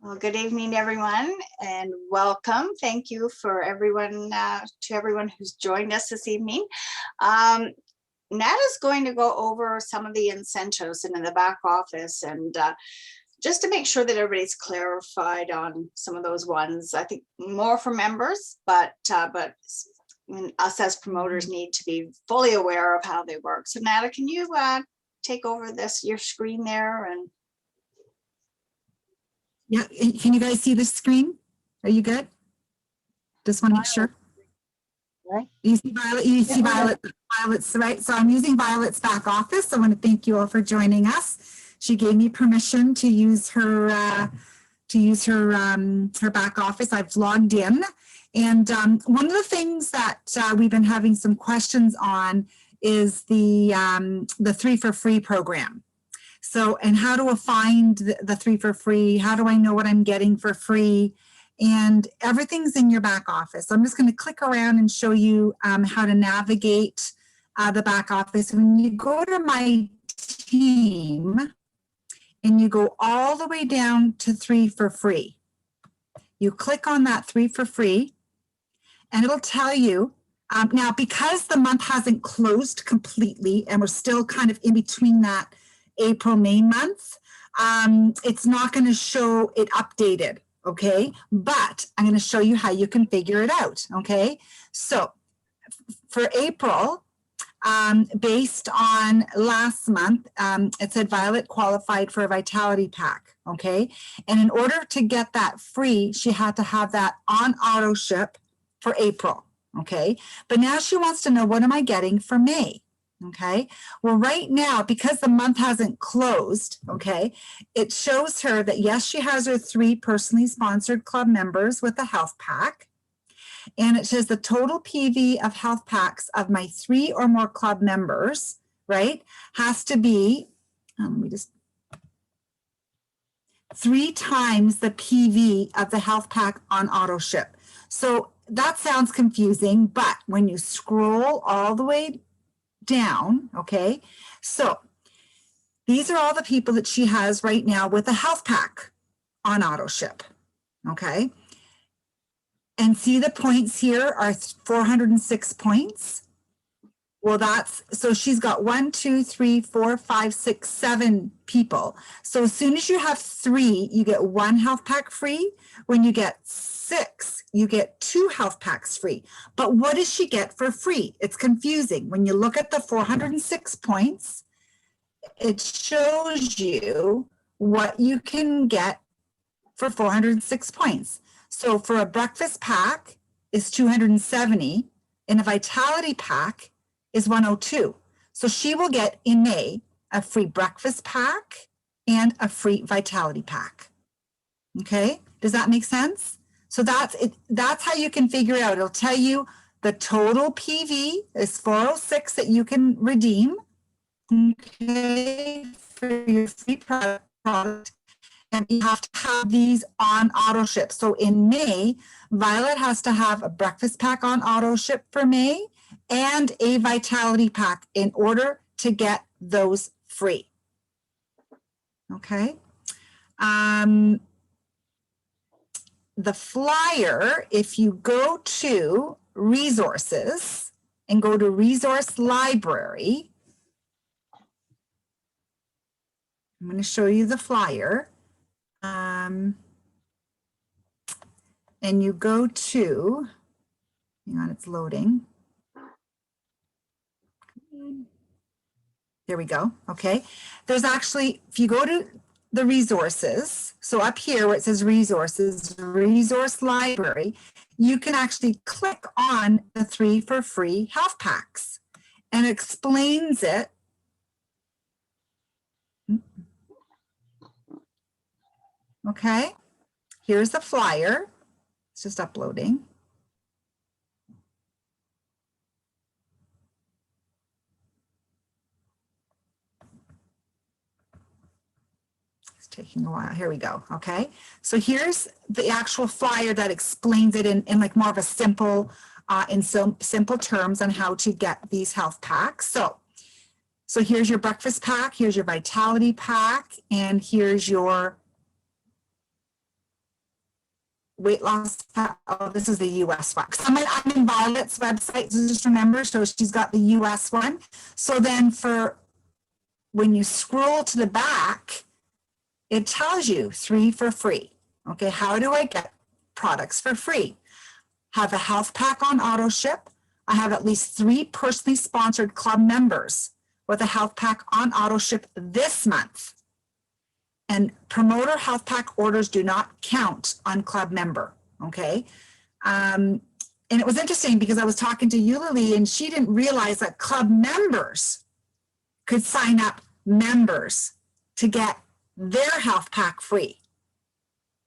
Well, good evening, everyone, and welcome. Thank you for everyone, to everyone who's joined us this evening. Nat is going to go over some of the incentives in the back office, and just to make sure that everybody's clarified on some of those ones. I think more for members, but us as promoters need to be fully aware of how they work. So Nata, can you take over your screen there? And yeah, can you guys see the screen? Are you good? Just want to make sure. Right. You see Violet, Violet's right. So I'm using Violet's back office. I want to thank you all for joining us. She gave me permission to use her her back office. I've logged in, and one of the things that we've been having some questions on is the 3 for Free program. So, and how do I find the 3 for Free? How do I know what I'm getting for free? And everything's in your back office. So I'm just going to click around and show you how to navigate the back office. When you go to my team and you go all the way down to 3 for Free, you click on that 3 for Free and it'll tell you now, because the month hasn't closed completely and we're still kind of in between that April-May month, it's not going to show it updated, okay? But I'm going to show you how you can figure it out, okay? So for April, based on last month, it said Violet qualified for a Vitality Pack, okay? And in order to get that free, she had to have that on auto ship for April, okay? But now she wants to know, what am I getting for May? Okay, well, right now, because the month hasn't closed, okay, it shows her that yes, she has her 3 personally sponsored club members with a health pack. And it says the total PV of health packs of my 3 or more club members, right, has to be, let me just, 3 times the PV of the health pack on auto ship. So that sounds confusing, but when you scroll all the way down, okay, so these are all the people that she has right now with a health pack on auto ship, okay, and see the points here are 406 points. Well, that's, so she's got 1, 2, 3, 4, 5, 6, 7 people. So as soon as you have 3, you get 1 health pack free. When you get 6, you get 2 health packs free. But what does she get for free? It's confusing. When you look at the 406 points, it shows you what you can get for 406 points. So for a breakfast pack is 270, and a Vitality Pack is 102. So she will get in May a free breakfast pack and a free Vitality Pack. Okay, does that make sense? So that's it. That's how you can figure it out. It'll tell you the total PV is 406 that you can redeem, okay, for your free product. And you have to have these on auto ship. So in May, Violet has to have a breakfast pack on auto ship for May and a Vitality Pack in order to get those free. Okay. The flyer, if you go to resources and go to resource library, I'm going to show you the flyer. And you go to, hang on, it's loading. There we go. Okay. There's actually, if you go to the resources, so up here where it says resources, resource library, you can actually click on the 3 for Free health packs, and it explains it. Okay, here's the flyer. It's just uploading. It's taking a while. Here we go. Okay, so here's the actual flyer that explains it in like more of a simple, simple terms on how to get these health packs. So here's your breakfast pack, here's your Vitality Pack, and here's your weight loss, oh, this is the US one. I'm in Violet's website, so just remember, so she's got the US one. So then when you scroll to the back, it tells you 3 for free. Okay, how do I get products for free? Have a health pack on auto ship. I have at least 3 personally sponsored club members with a health pack on auto ship this month. And promoter health pack orders do not count on club member, okay? And it was interesting because I was talking to Eulalie and she didn't realize that club members could sign up members to get their health pack free.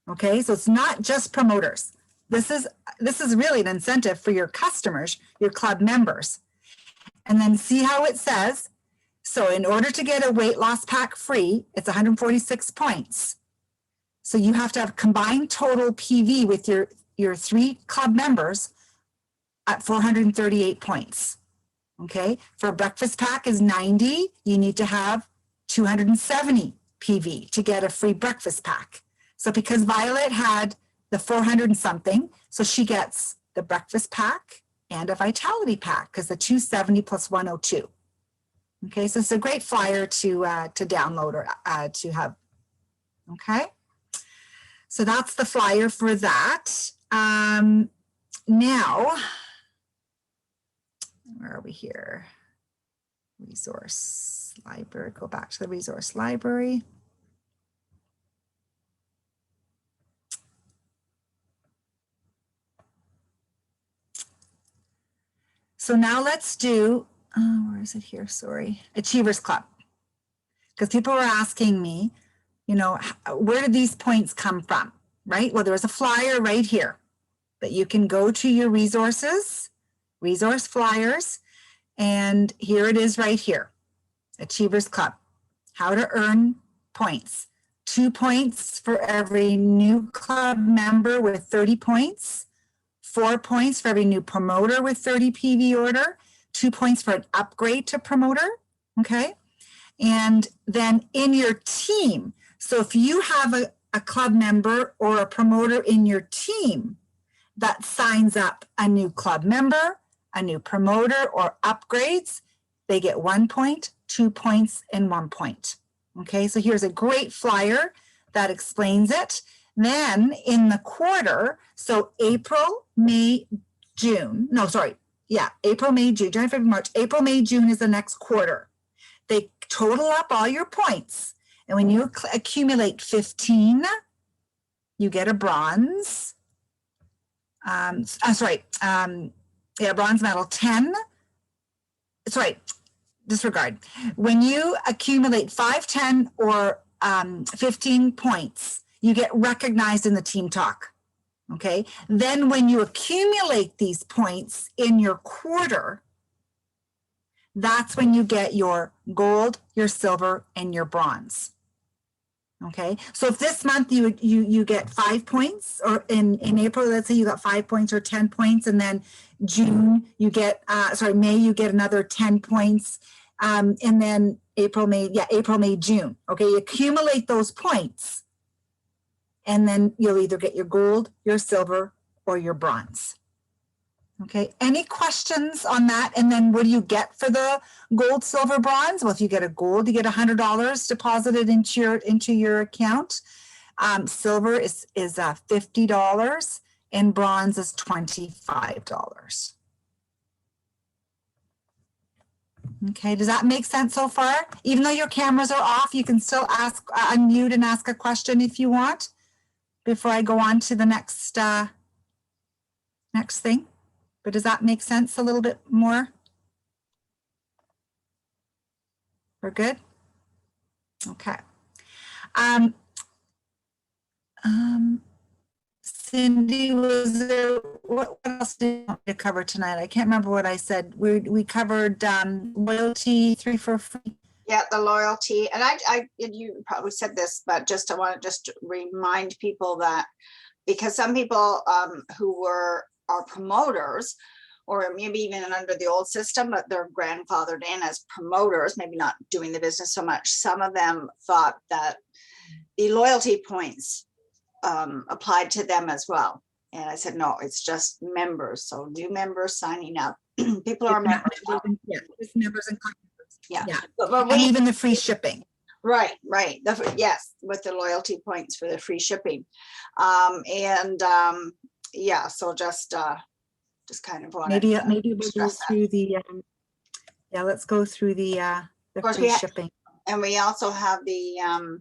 Okay, so it's not just promoters. This is really an incentive for your customers, your club members. And then see how it says, so in order to get a weight loss pack free, it's 146 points. So you have to have combined total PV with your 3 club members at 438 points. Okay, for a breakfast pack is 90, you need to have 270 PV to get a free breakfast pack. So because Violet had the 400 and something, so she gets the breakfast pack and a vitality pack because the 270 plus 102. Okay, so it's a great flyer to download or to have. Okay, so that's the flyer for that. Now, where are we here? Resource library, go back to the resource library. So now let's do, where is it here? Sorry, Achievers Club. Because people were asking me, you know, where did these points come from, right? Well, there's a flyer right here that you can go to your resources, resource flyers, and here it is right here, Achievers Club, how to earn points. 2 points for every new club member with 30 points, 4 points for every new promoter with 30 PV order, 2 points for an upgrade to promoter, okay? And then in your team, so if you have a club member or a promoter in your team that signs up a new club member, a new promoter, or upgrades, they get 1 point, 2 points, and 1 point. Okay, so here's a great flyer that explains it. Then in the quarter, so April, May, June, no, sorry, yeah, April, May, June, January, February, March, April, May, June is the next quarter. They total up all your points. And when you accumulate 15, you get a bronze. Bronze medal. 10, sorry, disregard. When you accumulate 5, 10, or 15 points, you get recognized in the team talk. Okay. Then when you accumulate these points in your quarter, that's when you get your gold, your silver, and your bronze. Okay, so if this month you get 5 points, or in April, let's say you got 5 points or 10 points, and then June you get, May you get another 10 points, and then April, May, June. Okay, you accumulate those points, and then you'll either get your gold, your silver, or your bronze. Okay, any questions on that? And then what do you get for the gold, silver, bronze? Well, if you get a gold, you get $100 deposited into your account. Silver is $50 and bronze is $25. Okay, does that make sense so far? Even though your cameras are off, you can still unmute and ask a question if you want before I go on to the next thing. But does that make sense a little bit more? We're good? Okay. Cindy, was there, what else did you want to cover tonight? I can't remember what I said. We covered loyalty, 3 for free. Yeah, the loyalty. And and you probably said this, but I want to just remind people that, because some people who are promoters, or maybe even under the old system, but they're grandfathered in as promoters, maybe not doing the business so much. Some of them thought that the loyalty points applied to them as well. And I said, no, it's just members. So new members signing up. People are members. Yeah, just members and club members. Yeah. Yeah. But And even the free shipping. right. Yes, with the loyalty points for the free shipping. Yeah, so just kind of want Maybe we'll go through the yeah, let's go through the course, free shipping. And we also have the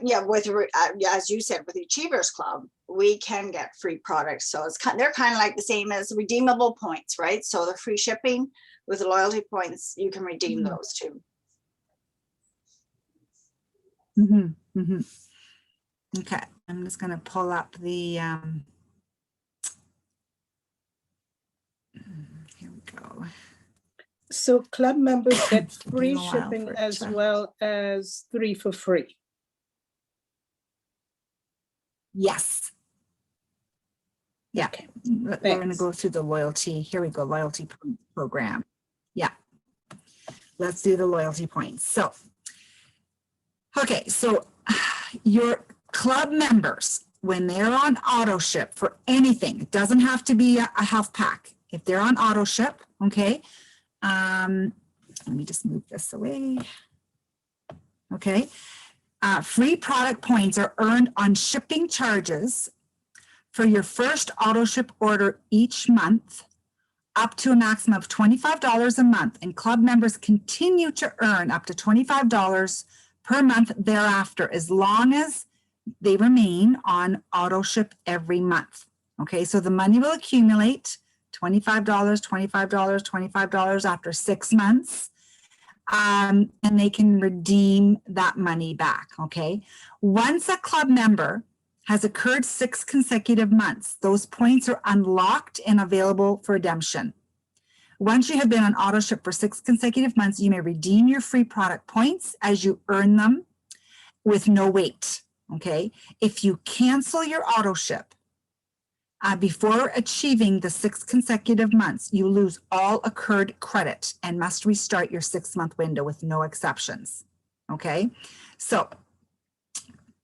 yeah, with as you said, with the Achievers Club, we can get free products. So it's they're kind of like the same as redeemable points, right? So the free shipping with the loyalty points, you can redeem those too. Okay, I'm just going to pull up the here we go. So club members get free a while shipping for it as to- well as 3 for free. Yes. Yeah, Okay. we're going to Thanks. go through the loyalty. Here we go, loyalty program. Yeah, let's do the loyalty points. So, okay, so your club members, when they're on auto ship for anything, it doesn't have to be a health pack. If they're on auto ship, okay, let me just move this away. Okay, free product points are earned on shipping charges for your first auto ship order each month, up to a maximum of $25 a month, and club members continue to earn up to $25 per month thereafter, as long as they remain on auto ship every month. Okay, so the money will accumulate $25, $25, $25 after 6 months, and they can redeem that money back. Okay, once a club member has occurred 6 consecutive months, those points are unlocked and available for redemption. Once you have been on auto ship for 6 consecutive months, you may redeem your free product points as you earn them with no wait. Okay, if you cancel your auto ship before achieving the 6 consecutive months, you lose all accrued credit and must restart your 6-month window with no exceptions. Okay, so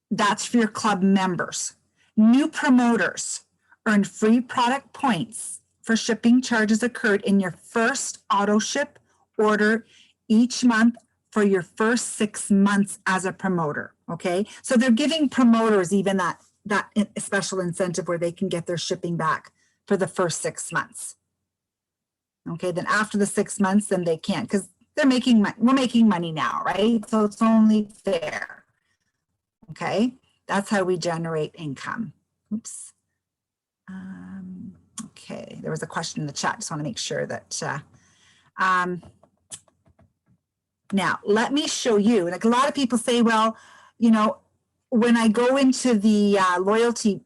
that's for your club members. New promoters earn free product points for shipping charges occurred in your first auto ship order each month for your first 6 months as a promoter. Okay, so they're giving promoters even that special incentive where they can get their shipping back for the first 6 months. Okay, then after the 6 months, then they can't, because they're making we're making money now, right? So it's only fair. Okay, that's how we generate income. Oops. Okay, there was a question in the chat. Just want to make sure that. Now, let me show you. Like a lot of people say, well, you know, when I go into the loyalty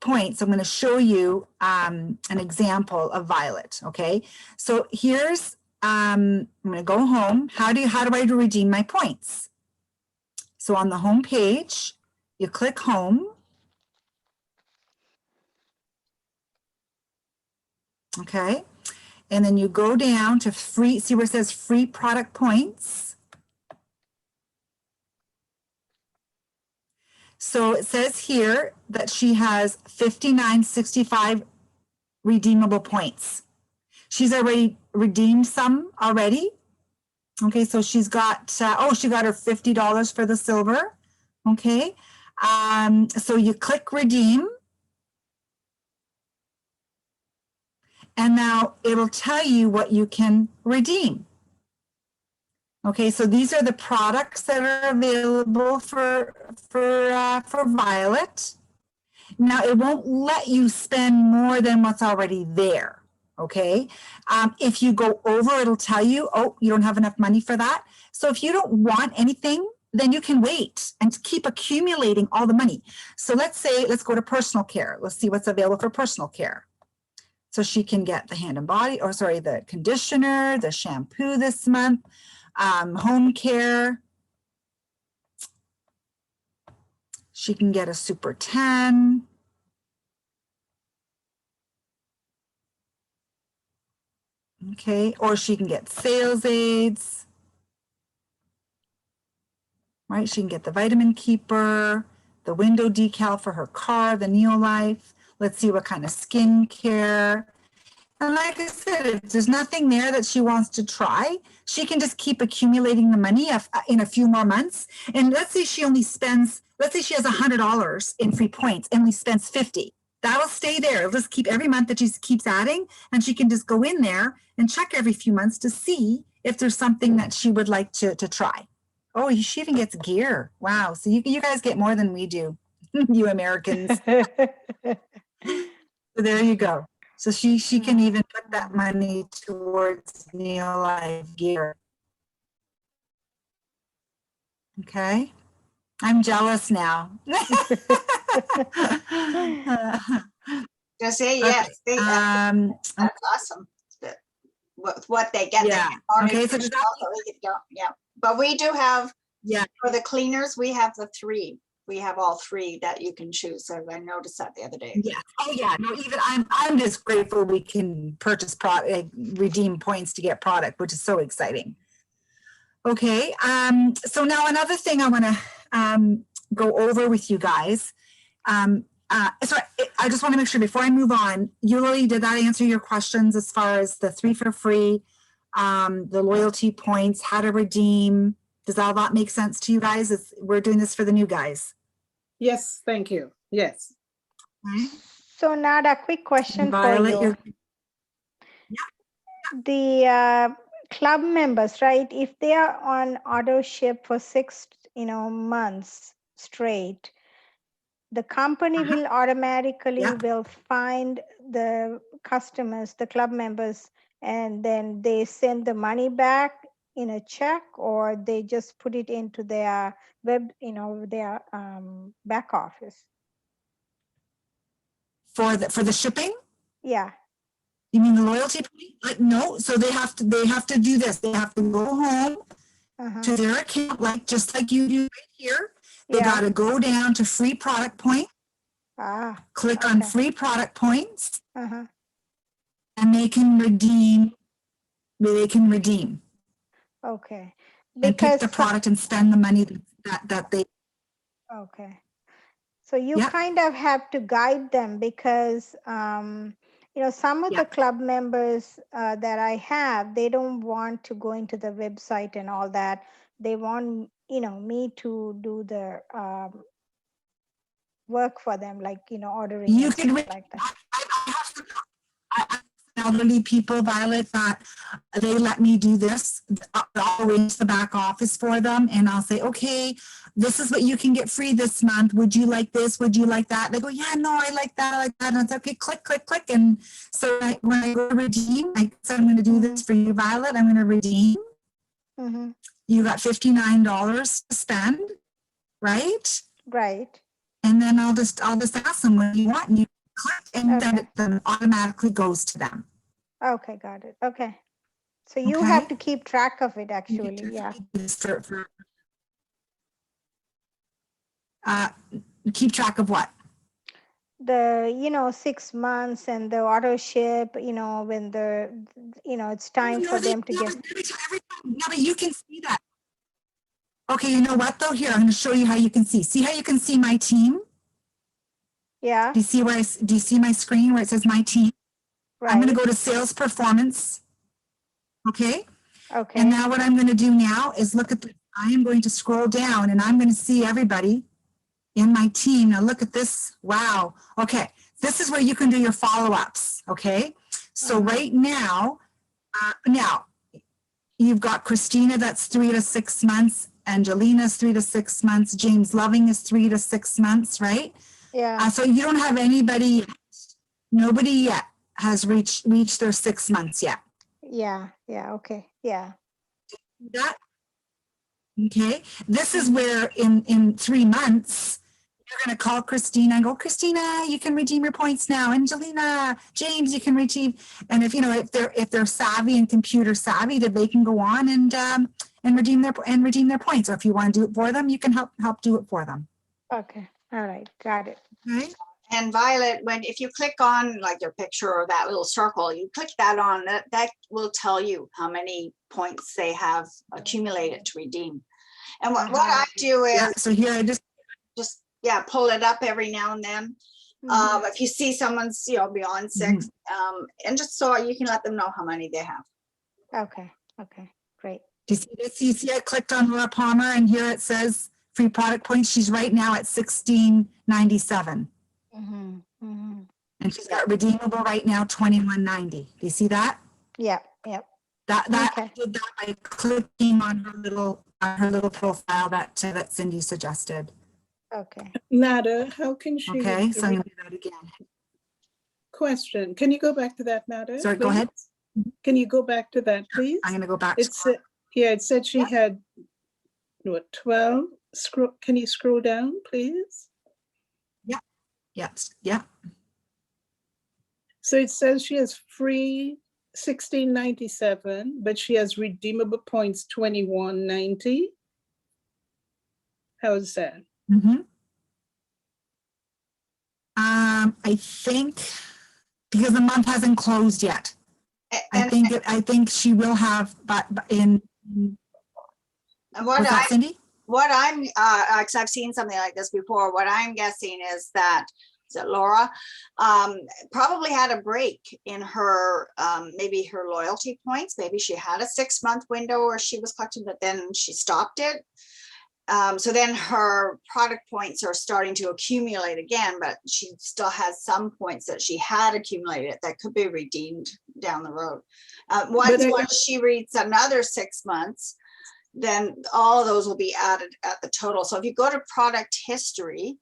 points, I'm going to show you an example of Violet. Okay, so here's I'm going to go home. How do I redeem my points? So on the home page, you click home. Okay, and then you go down to free, see where it says free product points. So it says here that she has 5965 redeemable points. She's already redeemed some already. Okay, so she's got, she got her $50 for the silver. Okay, so you click redeem. And now it'll tell you what you can redeem. Okay, so these are the products that are available for Violet. Now it won't let you spend more than what's already there. Okay, if you go over, it'll tell you, oh, you don't have enough money for that. So if you don't want anything, then you can wait and keep accumulating all the money. So let's go to personal care. Let's see what's available for personal care. So she can get the hand and body, the conditioner, the shampoo this month, home care. She can get a Super 10. Okay, or she can get sales aids. right? She can get the vitamin keeper, the window decal for her car, the Neolife. Let's see what kind of skincare. And like I said, if there's nothing there that she wants to try, she can just keep accumulating the money in a few more months. And let's say she only spends, let's say she has $100 in free points and only spends 50. That'll stay there. It'll just keep every month that she keeps adding, and she can just go in there and check every few months to see if there's something that she would like to try. Oh, she even gets gear. Wow. So you guys get more than we do, you Americans. So there you go. So she can even put that money towards Neolife gear. Okay. I'm jealous now. Just say yes. Okay. That's awesome. What they get. Yeah. Okay. So does that, yeah. But we do have, yeah, for the cleaners, we have the 3. We have all 3 that you can choose. So I noticed that the other day. yeah. Oh yeah. No, even I'm just grateful we can purchase product, redeem points to get product, which is so exciting. Okay. So now another thing I want to go over with you guys. So I just want to make sure before I move on, Yuli, did that answer your questions as far as the 3 for free, the loyalty points, how to redeem? Does all that make sense to you guys? We're doing this for the new guys. Yes, thank you. Yes. Okay. So Nada, quick question for Violet, you. The club members, right? If they are on auto ship for 6, months straight, the company will automatically will find the customers, the club members, and then they send the money back in a check, or they just put it into their web, their back office. For the shipping? Yeah. You mean the loyalty point? No. So they have to do this. They have to go home to their account, just like you do right here. They got to go down to free product point. Click on free product points, and they can redeem. Okay. And pick the product and spend the money that they. Okay. So you kind of have to guide them, because some of the club members that I have, they don't want to go into the website and all that. They want me to do the work for them, like ordering. You could like that. I elderly people, Violet, that they let me do this. I'll arrange the back office for them, and I'll say, okay, this is what you can get free this month. Would you like this? Would you like that? They go, yeah, no, I like that. I like that. And it's okay, click, click, click. And so when I go to redeem, I said, I'm going to do this for you, Violet. I'm going to redeem. You got $59 to spend, right? Right. And then I'll just ask them what you want, and you click, and then it then automatically goes to them. Okay, got it. Okay. So you have to keep track of it, actually. Yeah. Keep track of what? The 6 months and the auto ship, when it's time for them to get. No, but you can see that. Okay, you know what though? Here, I'm going to show you how you can see. See how you can see my team? Yeah. Do you see my screen where it says my team? Right. I'm going to go to sales performance. Okay. Okay. And now what I'm going to do now is I am going to scroll down, and I'm going to see everybody in my team. Now look at this. Wow. Okay. This is where you can do your follow-ups. Okay. So right now, you've got Christina, that's 3 to 6 months. Angelina's 3 to 6 months. James Loving is 3 to 6 months, right? Yeah. So you don't have anybody, nobody yet has reached their 6 months yet. Yeah. Yeah. Okay. Yeah. That, okay. This is where in 3 months, you're going to call Christina and go, Christina, you can redeem your points now. Angelina, James, you can redeem. And if they're savvy and computer savvy, that they can go on and redeem their points. Or if you want to do it for them, you can help do it for them. Okay. All right. Got it. Okay. And Violet, if you click on like their picture or that little circle, you click that on, that will tell you how many points they have accumulated to redeem. And what I do is Yeah, so here I just, yeah, pull it up every now and then. Mhm. If you see someone's, you know, beyond 6, and just so you can let them know how many they have. Okay, okay, great. do you see this? You see I clicked on Laura Palmer and here it says free product points. She's right now at 1697. Mhm, mhm. And she's got redeemable right now, 2190. Do you see that? Yep, yep. That Okay. I did that by clicking on her little profile that that Cindy suggested. Okay. Nada, how can she? Okay, so I'm gonna do that again. Question, can you go back to that, Nada? Sorry, go ahead. please? Can you go back to that, please? I'm gonna go back. It's, yeah, it said she had, what, 12? Scroll, can you scroll down, please? Yes, yeah. So it says she has free 1697, but she has redeemable points 2190. How is that? Mm-hmm. I think because the month hasn't closed yet. I think she will have, but And was that Cindy? what I'm, because I've seen something like this before, what I'm guessing is that Laura probably had a break in her, maybe her loyalty points. Maybe she had a 6-month window where she was collecting, but then she stopped it. So then her product points are starting to accumulate again, but she still has some points that she had accumulated that could be redeemed down the road. Once she reads another 6 months, then all of those will be added at the total. So if you go to product history,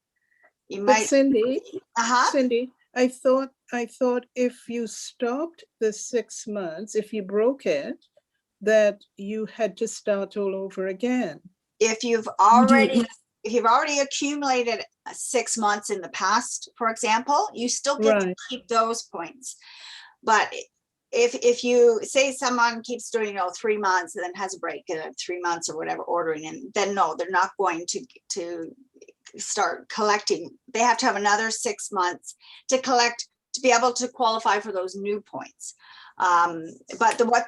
you But might. Cindy, Uh-huh. Cindy, I thought if you stopped the 6 months, if you broke it, that you had to start all over again. If you've already accumulated 6 months in the past, for example, you still get to keep those points. But if you say someone keeps doing, 3 months and then has a break of 3 months or whatever, ordering, and then no, they're not going to start collecting. They have to have another 6 months to collect, to be able to qualify for those new points. But what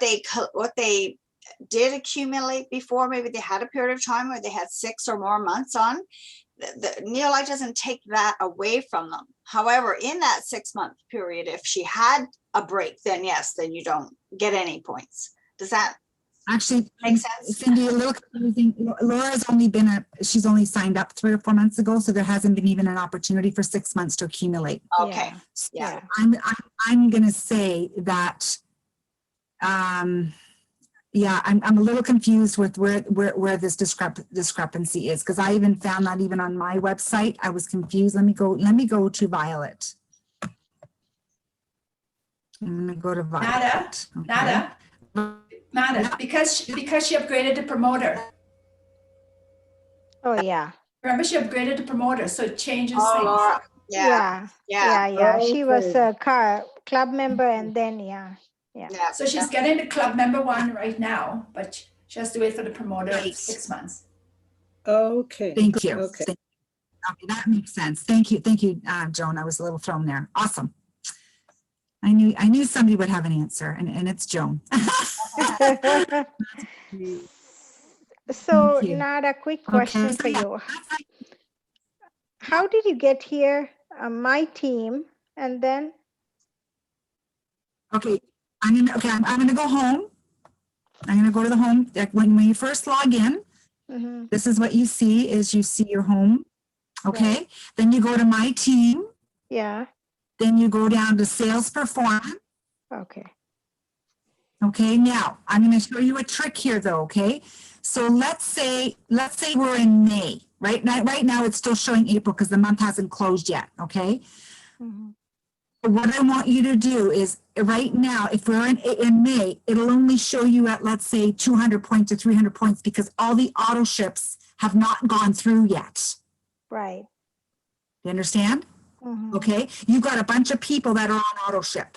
they did accumulate before, maybe they had a period of time where they had 6 or more months on, the Neolife doesn't take that away from them. However, in that 6-month period, if she had a break, then yes, then you don't get any points. Does that actually make sense? Cindy, a little confusing. Laura's she's only signed up 3 or 4 months ago, so there hasn't been even an opportunity for 6 months to accumulate. Okay. So Yeah. I'm gonna say that yeah, I'm a little confused with where this discrepancy is, because I even found that even on my website, I was confused. Let me go to Violet. I'm gonna go to Violet. Nada, because she upgraded to promoter. Oh, yeah. Remember, she upgraded to promoter, so it changes Oh, things. Laura. Yeah. She was Okay. a club member and then, yeah. So she's getting the club member one right now, but she has to wait for the promoter Right. 6 months. Okay. Thank you. Okay. Okay, that makes sense. Thank you, Joan. I was a little thrown there. Awesome. I knew somebody would have an answer, and it's Joan. So, Thank you. Nada, quick question for you. How did you get here? My team, and then? Okay, I'm gonna go home. I'm gonna go to the home. Like when you first log in, this is what you see. Is you see your home. Okay, Right. then you go to my team. Yeah. Then you go down to sales performance. Okay. Okay, now I'm going to show you a trick here though, okay? So let's say we're in May, right? Now it's still showing April because the month hasn't closed yet, okay? What I want you to do is right now, if we're in May, it'll only show you at, let's say 200 points or 300 points because all the auto ships have not gone through yet. Right. You understand? Okay, you've got a bunch of people that are on auto ship.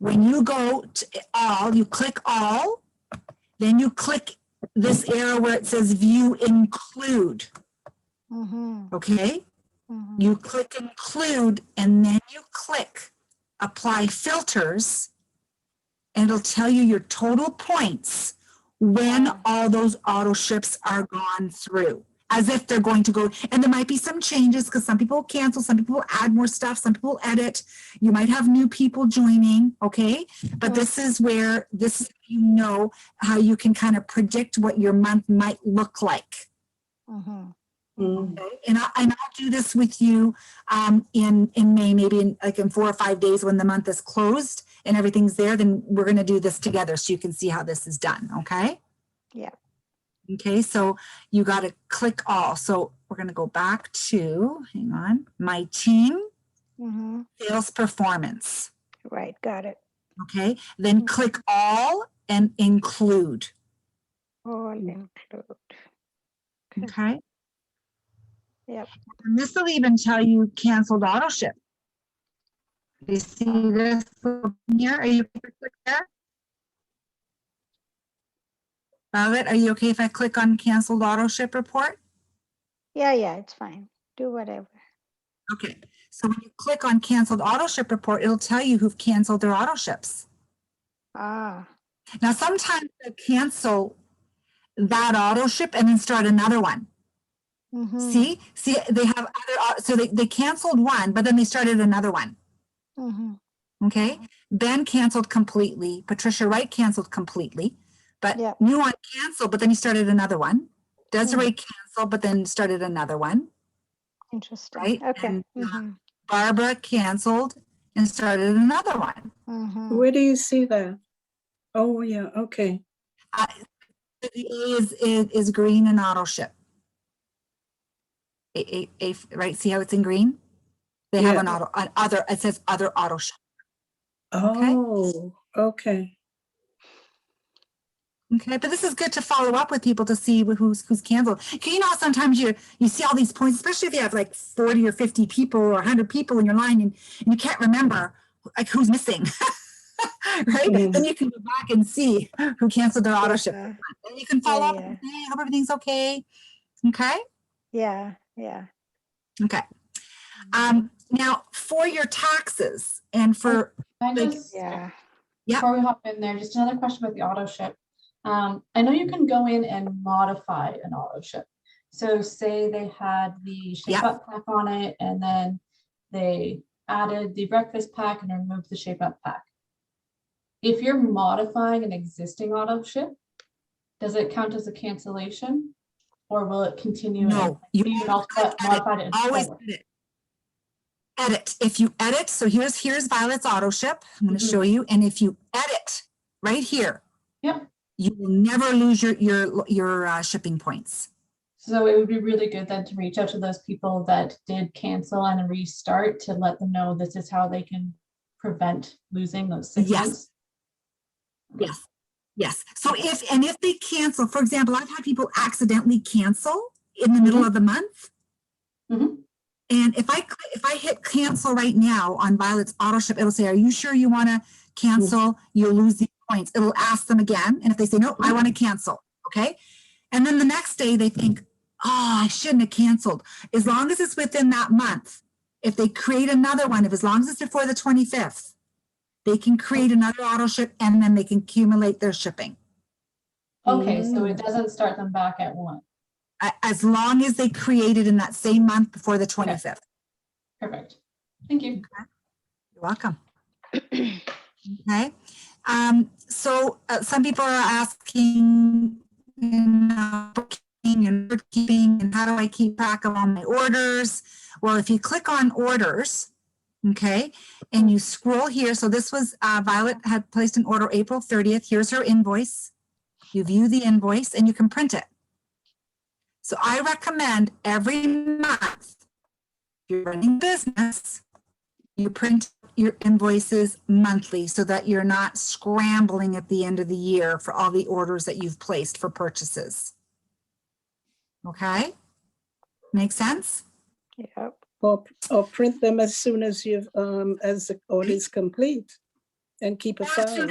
When you go to all, you click all, then you click this arrow where it says view include. Okay, you click include and then you click apply filters and it'll tell you your total points when Ah. all those auto ships are gone through, as if they're going to go. And there might be some changes because some people cancel, some people add more stuff, some people edit. You might have new people joining, okay? But this is where you know how you can kind of predict what your month might look like. Mhm. Mm. Okay? And I'll do this with you in May, maybe in 4 or 5 days when the month is closed and everything's there. Then we're going to do this together so you can see how this is done. Okay. Yeah. Okay. So you got to click all. So we're going to go back to, hang on, my team, Mhm. sales performance. Right. Got it. Okay. Then click all and include. All include. Okay. Yep. And this will even tell you canceled auto ship. Do you see this here? Are you okay to click there? Violet, are you okay if I click on canceled auto ship report? Yeah. Yeah. It's fine. Do whatever. Okay. So when you click on canceled auto ship report, it'll tell you who've canceled their auto ships. Ah. Now, sometimes they'll cancel that auto ship and then start another one. Mhm. See, they have other, so they canceled one, but then they started another one. Mhm. Okay. Ben canceled completely. Patricia Wright canceled completely, but Yep. new one canceled, but then he started another one. Desiree canceled, but then started another one. Interesting. Right. Okay. And Mhm. Barbara canceled and started another one. Mhm. Where do you see that? Oh, yeah. Okay. The A is green and auto ship. Right? See how it's in green? They have Yeah. an other, it says other auto ship. Oh, okay. Okay, but this is good to follow up with people to see who's canceled. You know, sometimes you see all these points, especially if you have like 40 or 50 people or 100 people in your line and you can't remember like who's missing. Right? Mhm. Then you can go back and see who canceled their auto ship. Yeah. And you can follow up Yeah. and say, hey, I hope everything's okay. Okay? Yeah. Yeah. Okay. Now for your taxes and for I like, just, Yeah. yeah. before we hop in there, just another question about the auto ship. I know you can go in and modify an auto ship. So say they had the shape Yeah. up pack on it and then they added the breakfast pack and removed the shape up pack. If you're modifying an existing auto ship, does it count as a cancellation? Or will it continue? No, you you modified it and always forward? edit. If you edit, so here's Violet's auto ship. I'm going to Mhm. show you. And if you edit right here, Yep. you will never lose your shipping points. So it would be really good then to reach out to those people that did cancel and restart to let them know this is how they can prevent losing those 6 Yes. months. Yes. So if they cancel, for example, I've had people accidentally cancel in the middle of the month. Mhm. And if I hit cancel right now on Violet's auto ship, it'll say, are you sure you want to cancel? You'll lose these points. It'll ask them again. And if they say, no, I want to cancel. Okay. And then the next day they think, oh, I shouldn't have canceled. As long as it's within that month, if they create another one, as long as it's before the 25th, they can create another auto ship and then they can accumulate their shipping. Okay, so it doesn't start them back at 1. As long as they create it in that same month before the 25th. Perfect. Thank you. You're welcome. Okay. So some people are asking, booking and keeping, and how do I keep track of all my orders? Well, if you click on orders, okay, and you scroll here. So this was Violet had placed an order April 30th. Here's her invoice. You view the invoice and you can print it. So I recommend every month, if you're running business, you print your invoices monthly so that you're not scrambling at the end of the year for all the orders that you've placed for purchases. Okay? Make sense? Yep. Or print them as soon as you've as the order is complete, and keep a file.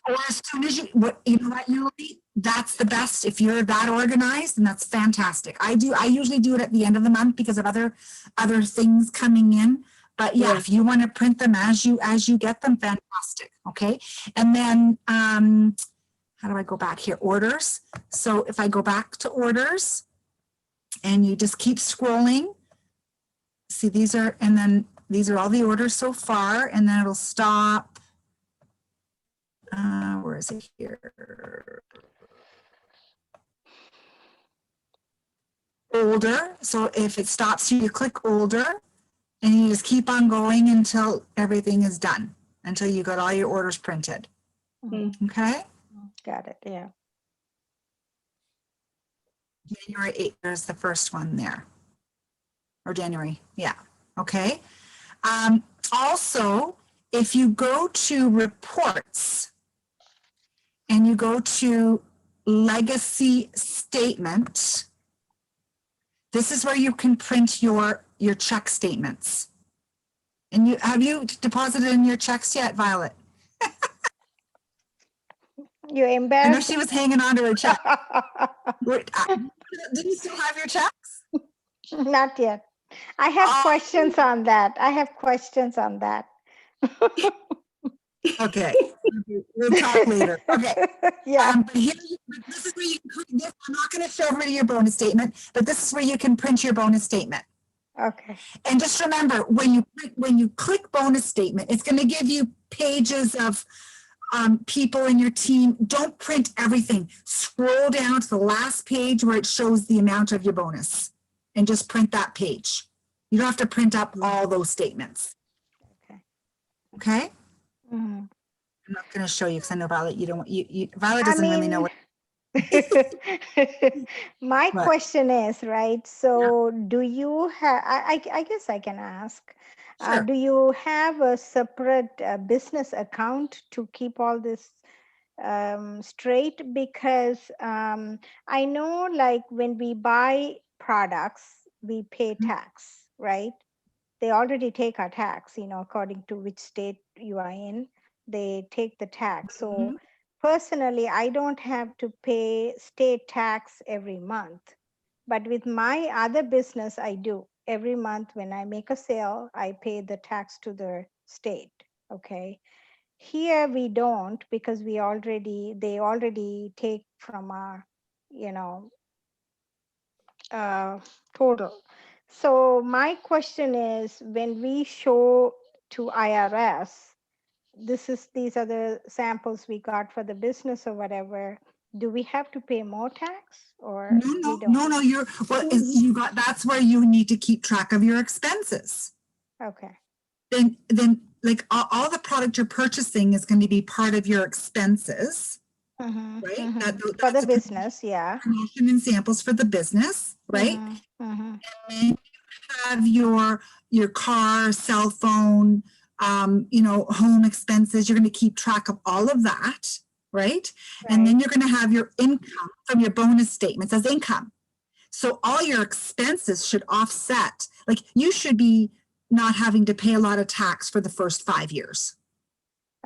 Or as soon as you know what, Yuli, that's the best. If you're that organized, and that's fantastic. I usually do it at the end of the month because of other things coming in. But yeah, if you want to print them as you get them, fantastic. Okay. And then how do I go back here? Orders. So if I go back to orders and you just keep scrolling, see these are, and then these are all the orders so far, and then it'll stop. Where is it here? Older. So if it stops you, you click older, and you just keep on going until everything is done, until you got all your orders printed. Okay? Got it, yeah. January 8th, there's the first one there. Or January, yeah, okay. Also, if you go to reports and you go to legacy statement, this is where you can print your check statements. And have you deposited in your checks yet, Violet? You're I know embarrassed. she was hanging on to her check. Did you still have your checks? Not yet. I have questions on that. I have questions on that. Okay, we'll talk later. Okay. Yeah. But here, this is where you, I'm not going to show everybody your bonus statement, but this is where you can print your bonus statement. Okay. And just remember, when you click bonus statement, it's going to give you pages of people in your team. Don't print everything. Scroll down to the last page where it shows the amount of your bonus, and just print that page. You don't have to print up all those statements. Okay. Okay. Mhm. I'm not going to show you because I know Violet, Violet doesn't really know what. My What? question is, right, so do you have, I guess I can ask, Sure. do you have a separate business account to keep all this straight? Because I know, like, when we buy products, we pay tax, right? They already take our tax, according to which state you are in, they take the tax. So personally, I don't have to pay state tax every month. But with my other business, I do. Every month when I make a sale, I pay the tax to the state, okay? Here we don't, because they already take from our, total. So my question is, when we show to IRS, these are the samples we got for the business or whatever, do we have to pay more tax, or we don't? No. That's where you need to keep track of your expenses. Okay. Then like all the product you're purchasing is going to be part of your expenses, right? For the business, yeah. Promotion and samples for the business, right? And then you have your car, cell phone, home expenses. You're going to keep track of all of that, right? And then you're going to have your income from your bonus statements as income. So all your expenses should offset. Like, you should be not having to pay a lot of tax for the first 5 years.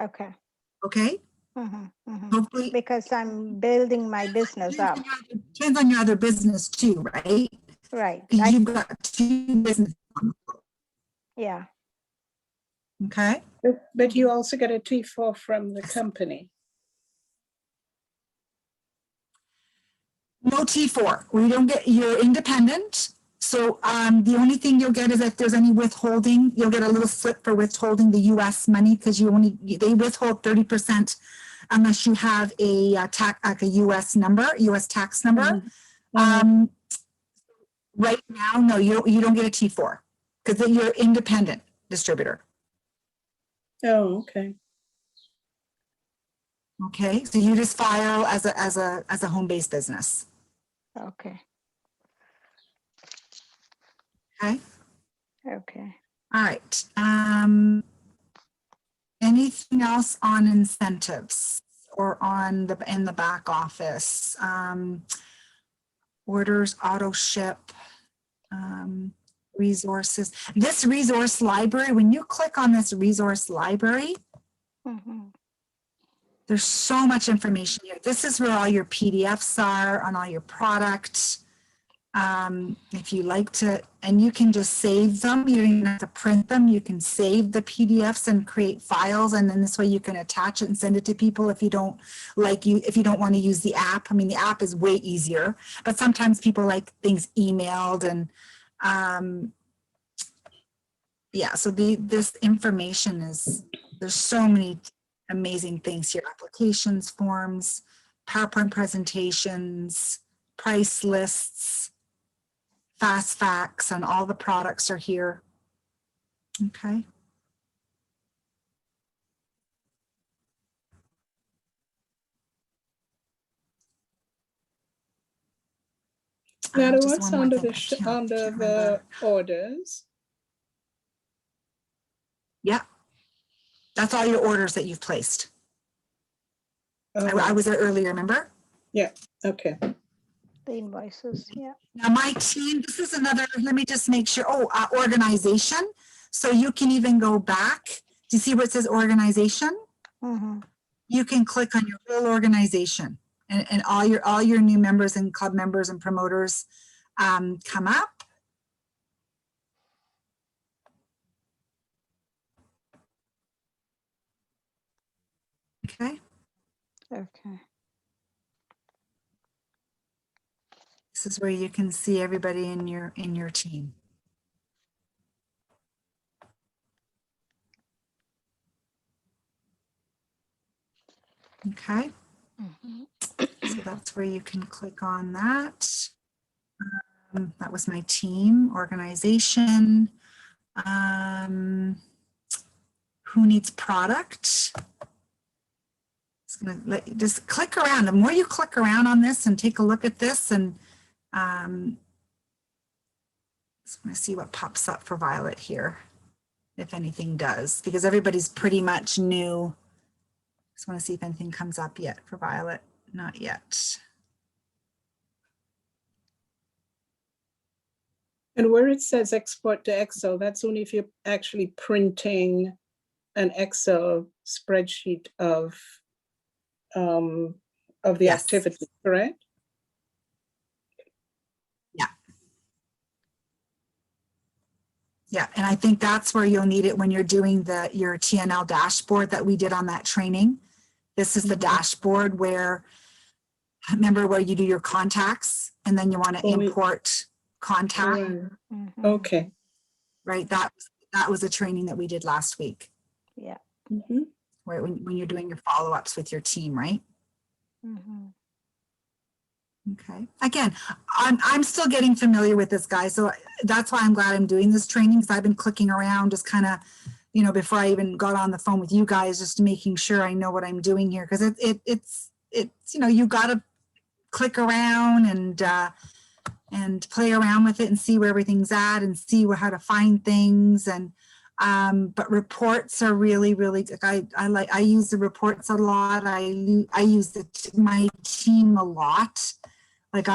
Okay. Okay? Hopefully, Because I'm building my business up. Depends on your other business too, right? Right. You've got 2 businesses. Yeah. Okay. But you also get a T4 from the company. No T4. We don't get, you're independent. So the only thing you'll get is if there's any withholding, you'll get a little slip for withholding the US money, because they withhold 30% unless you have a US tax number. Right now, no, you don't get a T4 because you're independent distributor. Oh, okay. Okay, so you just file as a home-based business. Okay. Okay. Okay. All right. Anything else on incentives or on in the back office? Orders, auto ship, resources. This resource library, when you click on this resource library, there's so much information here. This is where all your PDFs are on all your products. If you like to, and you can just save them, you don't even have to print them. You can save the PDFs and create files, and then this way you can attach it and send it to people if you don't if you don't want to use the app. I mean, the app is way easier, but sometimes people like things emailed, and yeah, so this information there's so many amazing things here: applications, forms, PowerPoint presentations, price lists, fast facts, and all the products are here. Okay. Now, Just what's one more under thing. under Can't the remember. orders? Yeah, that's all your orders that you've placed. I Oh, was there earlier, remember? yeah, okay. The invoices, yeah. Now my team, this is another, let me just make sure, organization. So you can even go back. Do you see where it says organization? Mm-hmm. You can click on your whole organization, and all your new members and club members and promoters come up. Okay. Okay. This is where you can see everybody in your team. Okay. So that's where you can click on that. That was my team, organization. Who needs product? Just click around. The more you click around on this and take a look at this, and just want to see what pops up for Violet here, if anything does, because everybody's pretty much new. Just want to see if anything comes up yet for Violet. Not yet. And where it says export to Excel, that's only if you're actually printing an Excel spreadsheet of the Yes. activity, correct? Yeah. Yeah, and I think that's where you'll need it when you're doing your TNL dashboard that we did on that training. This is the dashboard where, remember where you do your contacts and then you want to import contact. Mm-hmm. Okay. Right, that was a training that we did last week. Yeah. Mm-hmm. Where when you're doing your follow-ups with your team, right? Mm-hmm. Okay. Again, I'm still getting familiar with this, guy, so that's why I'm glad I'm doing this training, because I've been clicking around just kind of, before I even got on the phone with you guys, just making sure I know what I'm doing here, because it's you got to click around and play around with it and see where everything's at and see how to find things. And but reports are really I use the reports a lot. I use my team a lot. Like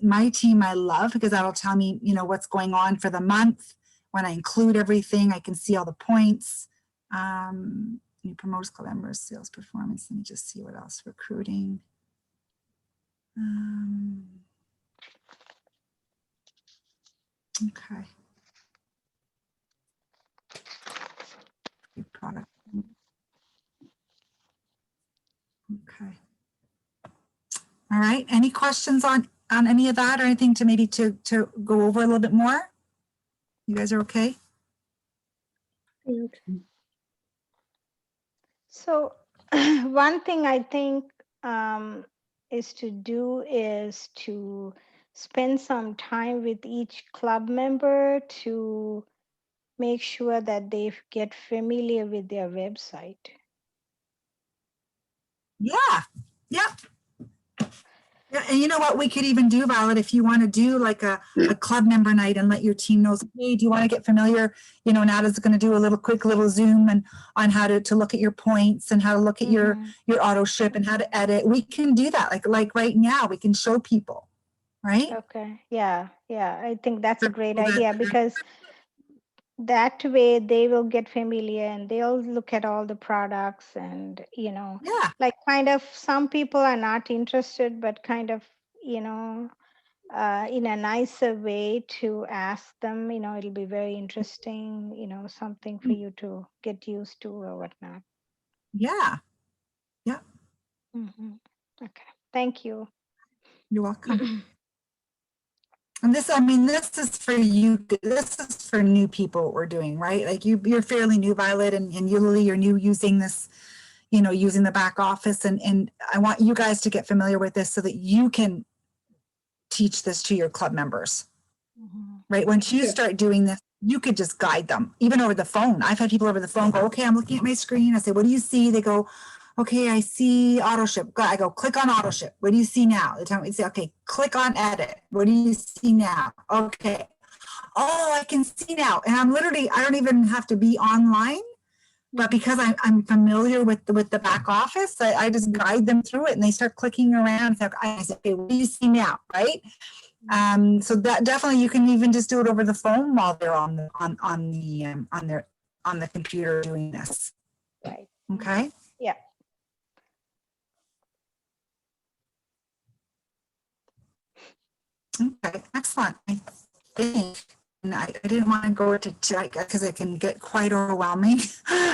my team I love, because that'll tell me what's going on for the month. When I include everything, I can see all the points. New promoters, club members, sales performance. Let me just see what else. Recruiting. Okay. Product. Okay. All right. Any questions on any of that, or anything to maybe to go over a little bit more? You guys are okay? Okay. So one thing I think is to spend some time with each club member to make sure that they get familiar with their website. Yeah. Yeah. Yeah, and you know what we could even do, Violet, if you want to do like a club member night and let your team know, hey, do you want to get familiar? Nada's going to do a quick little Zoom and on how to look at your points and how to look at your auto ship and how to edit. We can do that. Like right now, we can show people, right? Okay. Yeah. I think that's a great idea, because that way they will get familiar and they'll look at all the products and, Yeah. like kind of some people are not interested, but kind of, in a nicer way to ask them. It'll be very interesting, something for you to get used to or whatnot. Yeah, Mhm. Okay, thank you. you're welcome. And this, I mean, this is for you. This is for new people. What we're doing, right? Like you're fairly new, Violet, and you, Lily, you're new using this, using the back office, and I want you guys to get familiar with this so that you can teach this to your club members. Mhm. Right? Once you Yeah. start doing this, you could just guide them, even over the phone. I've had people over the phone go, okay, I'm looking at my screen. I say, what do you see? They go, okay, I see auto ship. I go, click on auto ship. What do you see now? They tell me, say, okay, click on edit. What do you see now? Okay. Oh, I can see now. And I'm literally, I don't even have to be online, but because I'm familiar with the back office, I just guide them through it and they start clicking around. I say, okay, what do you see now? Right? So that definitely you can even just do it over the phone while they're on the computer doing this. Right. Okay. Yeah. Okay. Excellent. I think, and I didn't want to go to because it can get quite overwhelming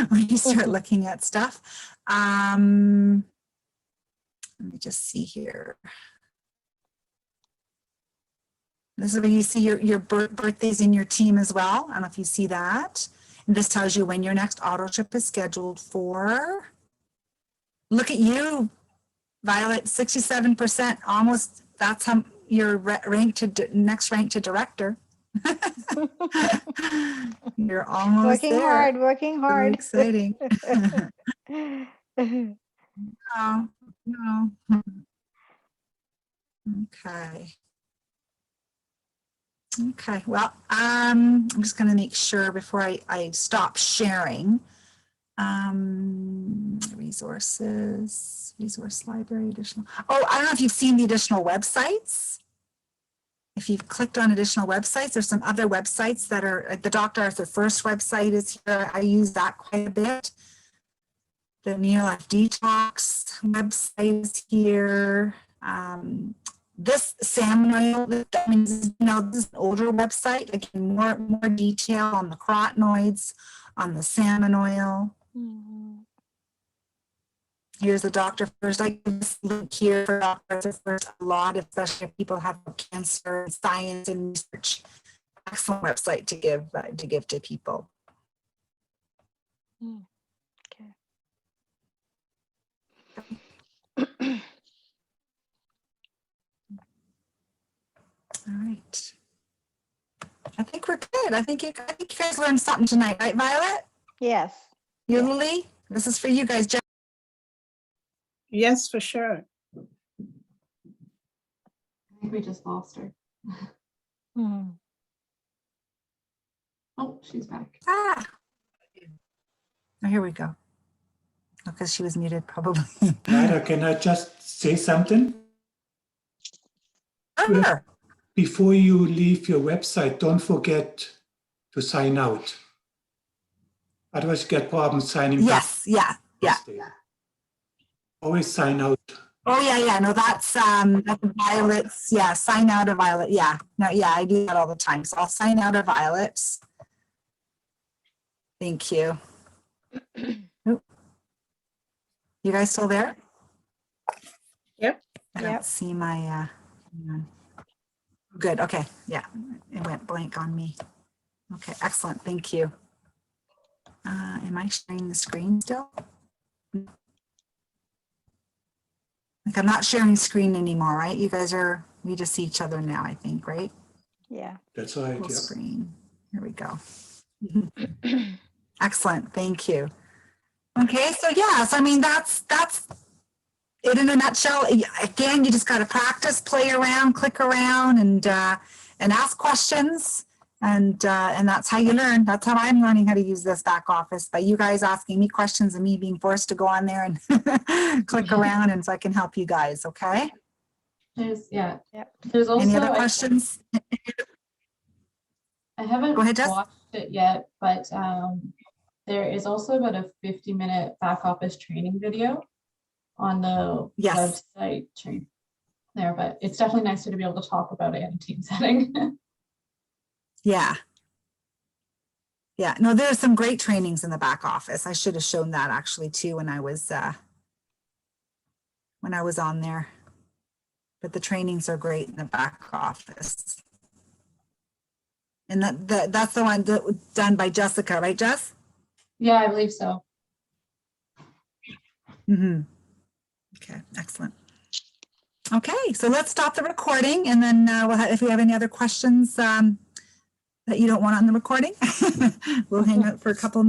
when you start looking at stuff. Let me just see here. This is where you see your birthdays in your team as well. I don't know if you see that. And this tells you when your next auto ship is scheduled for. Look at you, Violet, 67%, almost, that's how you're ranked to next rank to director. You're almost Working there. hard, working So hard. exciting. Oh, no. Okay. Okay, well, I'm just going to make sure before I stop sharing. Resources, resource library, additional. Oh, I don't know if you've seen the additional websites. If you've clicked on additional websites, there's some other websites that are, the Dr. Arthur First website is here. I use that quite a bit. The Near Life Detox website is here. This salmon oil, I mean, this is an older website. Again, more detail on the carotenoids, on the salmon oil. Mhm. Here's the Dr. First. I give this link here for Dr. First a lot, especially if people have cancer, science, and research. Excellent website to give to people. Okay. All right. I think we're good. I think you guys learned something tonight, right, Violet? Yes. You, Yeah. Lily? This is for you guys. Yes, for sure. I think we just lost her. Mhm. Oh, she's back. Oh, here we go. Because she was muted, probably. Nada, can I just say something? Sure. Before you leave your website, don't forget to sign out. Otherwise, you get problems signing back. Yes, yeah. Always sign out. Oh yeah. No, that's Violet's. Yeah, sign out of Violet. Yeah. No, yeah, I do that all the time. So I'll sign out of Violet's. Thank you. Oop. You guys still there? Yep. I don't Yep. see my hang on. Good. Okay. Yeah. It went blank on me. Okay, excellent. Thank you. Am I sharing the screen still? Like I'm not sharing screen anymore, right? You guys are, we just see each other now, I think, right? Yeah. That's right. Full Yeah. screen. Here we go. Excellent. Thank you. Okay, so yes, I mean that's it in a nutshell. Again, you just got to practice, play around, click around, and ask questions, and that's how you learn. That's how I'm learning how to use this back office, by you guys asking me questions and me being forced to go on there and click around, and so I can help you guys. Okay. There's Yep. There's also Any other questions? I haven't Go ahead, Jess. watched it yet, but there is also about a 50-minute back office training video on the Yes. website. there, but it's definitely nicer to be able to talk about it in a team setting. Yeah. Yeah, no, there's some great trainings in the back office. I should have shown that actually too when I was on there. But the trainings are great in the back office. And that's the one done by Jessica, right, Jess? Yeah, I believe so. Mm-hmm. Okay, excellent. Okay, so let's stop the recording, and then if we have any other questions that you don't want on the recording, we'll hang out for a couple of minutes.